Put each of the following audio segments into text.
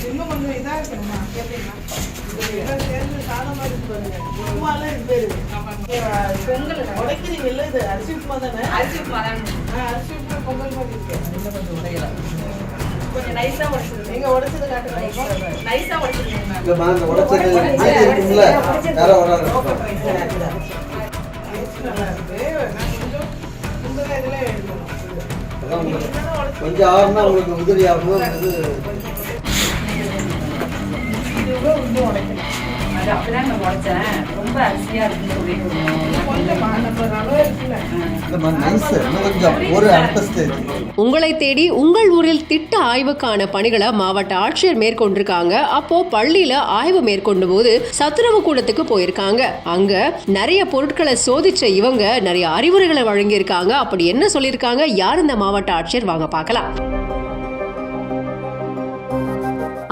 இன்னும் கொஞ்சம் இதாக இருக்கணுமா கேட்டீங்கன்னா இதெல்லாம் சேர்ந்து சாதம் மாதிரி பாருங்க. உப்புமாலாம் இது பேரு பொங்கல் உடைக்கிறீங்கல்ல, இது அரிசி உப்புமா தானே? அரிசி உப்புமா தான். அரிசி உப்புமா பொங்கல் மாதிரி இருக்கு. இன்னும் கொஞ்சம் உடையலாம், கொஞ்சம் நைஸா உடைச்சிருங்க. நீங்க உடைச்சது காட்டுங்க. நைஸா உடைச்சிருங்க. இல்லம்மா, அந்த உடைச்சது இருக்குல்ல, வேற வராது. நல்லா இருக்கு. நான் கொஞ்சம் முந்தின இதுல எடுக்கணும். கொஞ்சம் ஆறுனா உங்களுக்கு உதிரி ஆகணும். இன்னும் உடைக்கணும். அது அப்படிதான் நான் உடைச்சேன். ரொம்ப அரிசியா இருக்குன்னு சொல்லி கொஞ்சம் அளவு இருக்குல்ல. உங்களை தேடி உங்கள் ஊரில் திட்ட ஆய்வுக்கான பணிகளை மாவட்ட ஆட்சியர் மேற்கொண்டிருக்காங்க. அப்போ பள்ளியில ஆய்வு மேற்கொண்ட போது சத்துணவு கூடத்துக்கு போயிருக்காங்க. அங்க நிறைய பொருட்களை சோதிச்ச இவங்க நிறைய அறிவுரைகளை வழங்கியிருக்காங்க. அப்படி என்ன சொல்லியிருக்காங்க, யார் இந்த மாவட்ட ஆட்சியர், வாங்க பார்க்கலாம்.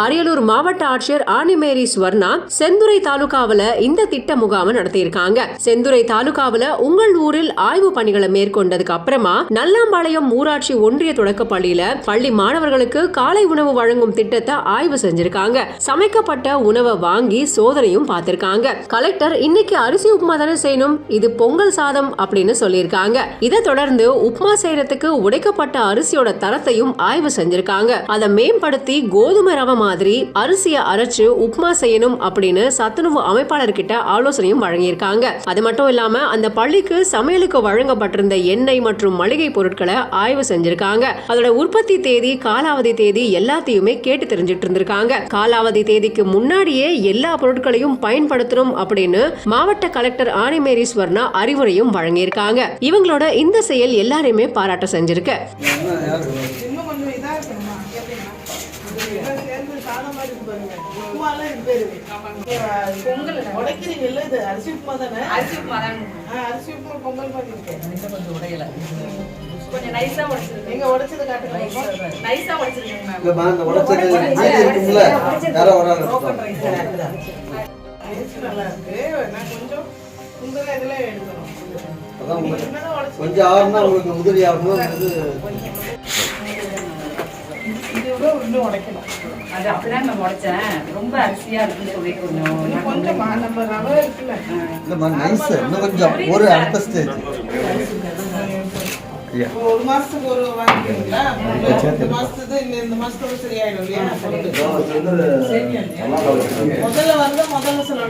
அரியலூர் மாவட்ட ஆட்சியர் ஆனிமேரி ஸ்வர்ணா செந்துறை தாலுகாவில் இந்த திட்ட முகாமை நடத்தியிருக்காங்க. செந்துறை தாலுகாவில் உங்கள் ஊரில் ஆய்வு பணிகளை மேற்கொண்டதுக்கு அப்புறமா நல்லாம்பாளையம் ஊராட்சி ஒன்றிய தொடக்க பள்ளியில பள்ளி மாணவர்களுக்கு காலை உணவு வழங்கும் திட்டத்தை ஆய்வு செஞ்சிருக்காங்க. சமைக்கப்பட்ட உணவை வாங்கி சோதனையும் பார்த்திருக்காங்க. கலெக்டர் இன்னைக்கு அரிசி உப்புமா தானே செய்யணும், இது பொங்கல் சாதம் அப்படின்னு சொல்லியிருக்காங்க. இதை தொடர்ந்து உப்புமா செய்யறதுக்கு உடைக்கப்பட்ட அரிசியோட தரத்தையும் ஆய்வு செஞ்சிருக்காங்க. அதை மேம்படுத்தி கோதுமை ரவை மாதிரி அரிசியை அரைச்சு உப்புமா செய்யணும் அப்படின்னு சத்துணவு அமைப்பாளர்கிட்ட ஆலோசனையும் வழங்கியிருக்காங்க. அது மட்டும் இல்லாம அந்த பள்ளிக்கு சமையலுக்கு வழங்கப்பட்டிருந்த எண்ணெய் மற்றும் மளிகை பொருட்களை ஆய்வு செஞ்சிருக்காங்க. அதோட உற்பத்தி தேதி, காலாவதி தேதி எல்லாத்தையுமே கேட்டு தெரிஞ்சிட்டு இருந்திருக்காங்க. காலாவதி தேதிக்கு முன்னாடியே எல்லா பொருட்களையும் பயன்படுத்தணும் அப்படின்னு மாவட்ட கலெக்டர் ஆனிமேரி ஸ்வர்ணா அறிவுரையும் வழங்கியிருக்காங்க. இவங்களோட இந்த செயல் எல்லாரையுமே பாராட்ட செஞ்சிருக்கு. சாதம் மாதிரி பாருங்க. உப்புமாலாம் இது பேரு பொங்கல் உடைக்கிறீங்கல்ல, இது அரிசி உப்புமா தானே? அரிசி உப்புமா தான். அரிசி உப்புமா பொங்கல் மாதிரி இருக்கு. இன்னும் கொஞ்சம் உடையலாம், கொஞ்சம் நைஸா உடைச்சிருங்க. நீங்க உடைச்சது காட்டுங்க. நைஸா உடைச்சிருங்க. இல்லம்மா, அந்த உடைச்சது இருக்குல்ல, வேற வராது. நல்லா இருக்கு. நான் கொஞ்சம் முந்தின இதுல எடுக்கணும். கொஞ்சம் ஆறுனா உங்களுக்கு உதிரி ஆகணும். இன்னும் உடைக்கணும். அது அப்படிதான் நான் உடைச்சேன். ரொம்ப அரிசியா இருக்குன்னு சொல்லி கொஞ்சம் அளவு இருக்குல்ல. இல்லம்மா, நைஸ். இன்னும் கொஞ்சம் ஒரு அடுத்த ஸ்டேஜ். ஒரு மாசத்துக்கு ஒரு வாங்கிக்கிறீங்களா? இந்த மாசத்துக்கு இந்த மாசத்தோட சரியாயிடும் இல்லையா? முதல்ல வந்து முதல்ல சொல்ல